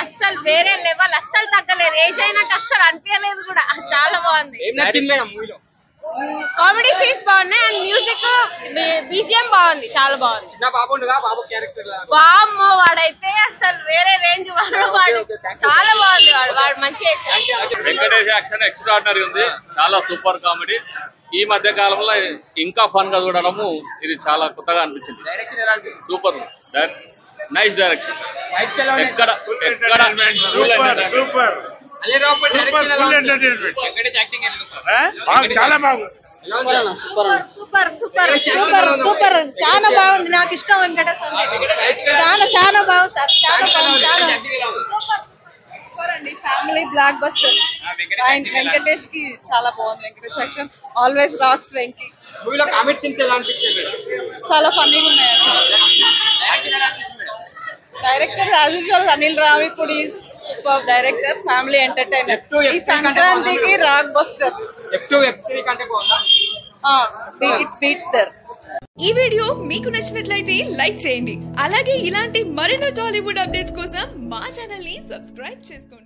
అస్సలు వేరే లెవెల్, అస్సలు తగ్గలేదు, ఏజ్ అయినట్టు అస్సలు అనిపించలేదు కూడా, చాలా బాగుంది. కామెడీ సీన్స్ బాగున్నాయి అండ్ మ్యూజిక్ బీజిఎం బాగుంది, చాలా బాగుంది. వామ్మో వాడైతే అసలు వేరే రేంజ్, వాడు చాలా బాగుంది, వాడు మంచిగా చేశాడు. వెంకటేష్ యాక్షన్ ఎక్స్ట్రాడినరీ ఉంది, చాలా సూపర్ కామెడీ. ఈ మధ్య కాలంలో ఇంకా ఫన్ గా చూడడము ఇది చాలా కొత్తగా అనిపించింది. Super, nice direction. ఎక్కడ చాలా బాగుంది, సూపర్ సూపర్ సూపర్ సూపర్, చాలా బాగుంది. నాకు ఇష్టం వెంకటేష్, చాలా చాలా బాగుంది సార్, చాలా బాగుంది, చాలా సూపర్ సూపర్ అండి. Family blockbuster. వెంకటేష్ కి చాలా బాగుంది. Venkatesh action always rocks. Venky చాలా ఫన్నీగా ఉన్నాయండి. Director as usual Anil Ravipudi super director. Family entertainer. ఈ సంక్రాంతికి రాక్ బస్టర్. ఇట్స్ బీట్స్ దర్. ఈ వీడియో మీకు నచ్చినట్లయితే లైక్ చేయండి. అలాగే ఇలాంటి మరెన్నో టాలీవుడ్ అప్డేట్స్ కోసం మా ఛానల్ ని సబ్స్క్రైబ్ చేసుకోండి.